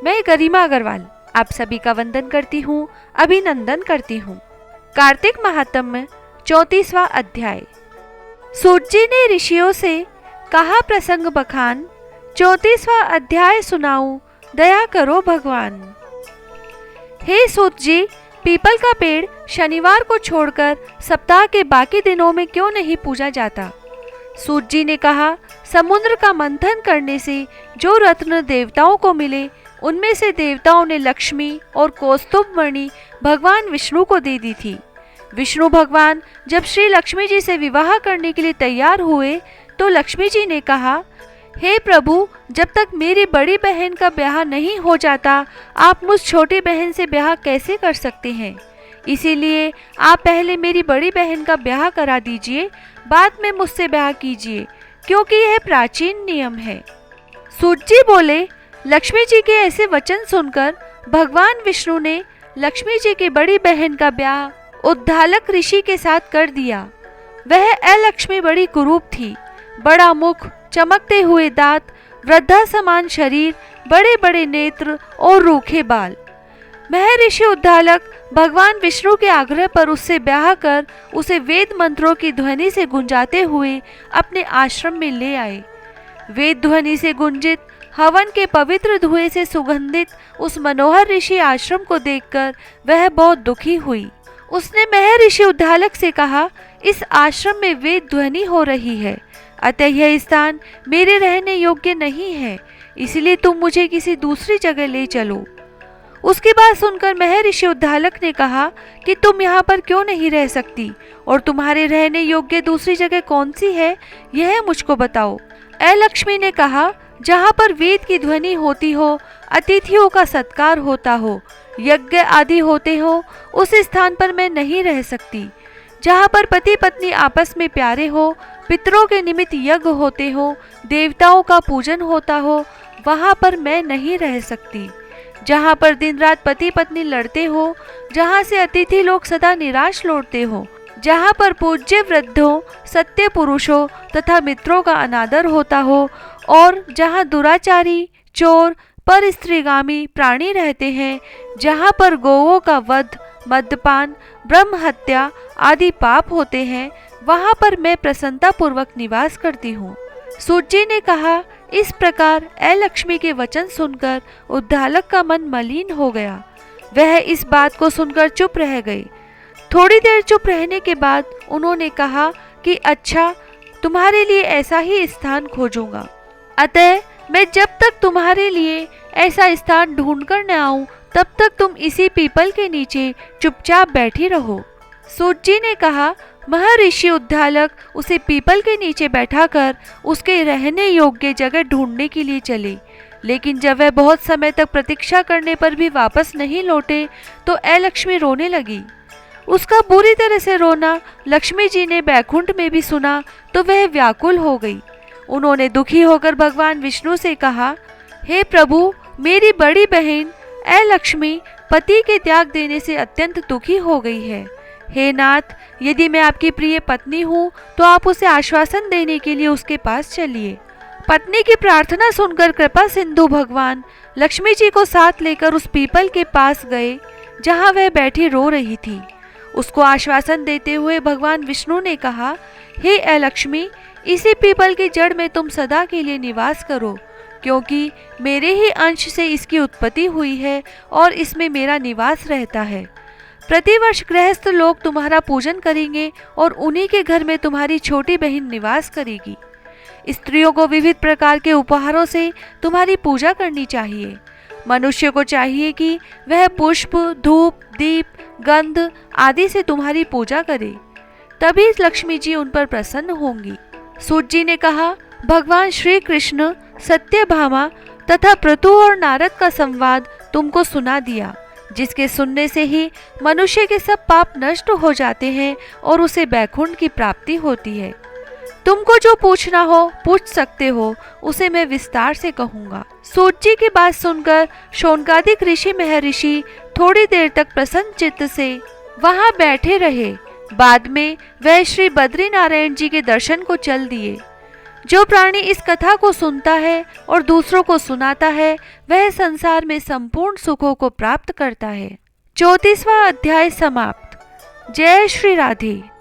मैं गरिमा अग्रवाल आप सभी का वंदन करती हूँ, अभिनंदन करती हूँ। कार्तिक महात्म्य 34वां अध्याय। सूत जी ने ऋषियों से कहा प्रसंग बखान, 34वां अध्याय सुनाऊं, दया करो भगवान। हे सूत जी, पीपल का पेड़ शनिवार को छोड़कर सप्ताह के बाकी दिनों में क्यों नहीं पूजा जाता? सूत जी ने कहा, समुद्र का मंथन करने से जो रत्न देवताओं को मिले, उनमें से देवताओं ने लक्ष्मी और कौस्तुभ मणि भगवान विष्णु को दे दी थी। विष्णु भगवान जब श्री लक्ष्मी जी से विवाह करने के लिए तैयार हुए तो लक्ष्मी जी ने कहा, हे प्रभु, जब तक मेरी बड़ी बहन का ब्याह नहीं हो जाता, आप मुझ छोटी बहन से ब्याह कैसे कर सकते हैं? इसीलिए आप पहले मेरी बड़ी बहन का ब्याह करा दीजिए, बाद में मुझसे ब्याह कीजिए, क्योंकि यह प्राचीन नियम है। सूत जी बोले, लक्ष्मी जी के ऐसे वचन सुनकर भगवान विष्णु ने लक्ष्मी जी की बड़ी बहन का ब्याह उद्दालक ऋषि के साथ कर दिया। वह अलक्ष्मी बड़ी कुरूप थी, बड़ा मुख, चमकते हुए दांत, वृद्धा समान शरीर, बड़े बड़े नेत्र और रूखे बाल। महर्षि उद्दालक भगवान विष्णु के आग्रह पर उससे ब्याह कर उसे वेद मंत्रों की ध्वनि से गुंजाते हुए अपने आश्रम में ले आए। वेद ध्वनि से गुंजित, हवन के पवित्र धुएं से सुगंधित उस मनोहर ऋषि आश्रम को देखकर वह बहुत दुखी हुई। उसने महर्षि उद्दालक से कहा, इस आश्रम में वेद ध्वनि हो रही है, अतः यह स्थान मेरे रहने योग्य नहीं है, इसलिए तुम मुझे किसी दूसरी जगह ले चलो। उसकी बात सुनकर महर्षि उद्दालक ने कहा कि तुम यहाँ पर क्यों नहीं रह सकती और तुम्हारे रहने योग्य दूसरी जगह कौन सी है, यह मुझको बताओ। अलक्ष्मी ने कहा, जहाँ पर वेद की ध्वनि होती हो, अतिथियों का सत्कार होता हो, यज्ञ आदि होते हो, उस स्थान पर मैं नहीं रह सकती। जहाँ पर पति पत्नी आपस में प्यारे हो, पितरों के निमित्त यज्ञ होते हो, देवताओं का पूजन होता हो, वहाँ पर मैं नहीं रह सकती। जहाँ पर दिन रात पति पत्नी लड़ते हो, जहाँ से अतिथि लोग सदा निराश लौटते हो, जहाँ पर पूज्य वृद्धों, सत्य पुरुषों तथा मित्रों का अनादर होता हो, और जहाँ दुराचारी, चोर, पर स्त्रीगामी प्राणी रहते हैं, जहाँ पर गौओं का वध, मद्यपान, ब्रह्म हत्या आदि पाप होते हैं, वहाँ पर मैं प्रसन्नता पूर्वक निवास करती हूँ। सूत जी ने कहा, इस प्रकार अलक्ष्मी के वचन सुनकर उद्दालक का मन मलिन हो गया। वह इस बात को सुनकर चुप रह गए। थोड़ी देर चुप रहने के बाद उन्होंने कहा कि अच्छा, तुम्हारे लिए ऐसा ही स्थान खोजूंगा, अतः मैं जब तक तुम्हारे लिए ऐसा स्थान ढूंढ कर न आऊं, तब तक तुम इसी पीपल के नीचे चुपचाप बैठी रहो। सूत जी ने कहा, महर्षि उद्दालक उसे पीपल के नीचे बैठाकर उसके रहने योग्य जगह ढूंढने के लिए चले, लेकिन जब वह बहुत समय तक प्रतीक्षा करने पर भी वापस नहीं लौटे तो अलक्ष्मी रोने लगी। उसका बुरी तरह से रोना लक्ष्मी जी ने बैकुंठ में भी सुना तो वह व्याकुल हो गई। उन्होंने दुखी होकर भगवान विष्णु से कहा, हे प्रभु, मेरी बड़ी बहन अलक्ष्मी पति के त्याग देने से अत्यंत दुखी हो गई है। हे नाथ, यदि मैं आपकी प्रिय पत्नी हूँ तो आप उसे आश्वासन देने के लिए उसके पास चलिए। पत्नी की प्रार्थना सुनकर कृपा सिंधु भगवान लक्ष्मी जी को साथ लेकर उस पीपल के पास गए जहाँ वह बैठी रो रही थी। उसको आश्वासन देते हुए भगवान विष्णु ने कहा, हे अलक्ष्मी, इसी पीपल की जड़ में तुम सदा के लिए निवास करो, क्योंकि मेरे ही अंश से इसकी उत्पत्ति हुई है और इसमें मेरा निवास रहता है। प्रतिवर्ष गृहस्थ लोग तुम्हारा पूजन करेंगे और उन्हीं के घर में तुम्हारी छोटी बहन निवास करेगी। स्त्रियों को विविध प्रकार के उपहारों से तुम्हारी पूजा करनी चाहिए। मनुष्य को चाहिए कि वह पुष्प, धूप, दीप, गंध आदि से तुम्हारी पूजा करे, तभी लक्ष्मी जी उन पर प्रसन्न होंगी। सूत जी ने कहा, भगवान श्री कृष्ण, सत्यभामा तथा पृथु और नारद का संवाद तुमको सुना दिया, जिसके सुनने से ही मनुष्य के सब पाप नष्ट हो जाते हैं और उसे बैकुंठ की प्राप्ति होती है। तुमको जो पूछना हो पूछ सकते हो, उसे मैं विस्तार से कहूँगा। सूत जी की बात सुनकर शौनकादिक ऋषि महर्षि थोड़ी देर तक प्रसन्न चित्त से वहाँ बैठे रहे। बाद में वह श्री बद्रीनारायण जी के दर्शन को चल दिए। जो प्राणी इस कथा को सुनता है और दूसरों को सुनाता है वह संसार में संपूर्ण सुखों को प्राप्त करता है। 34वां अध्याय समाप्त। जय श्री राधे।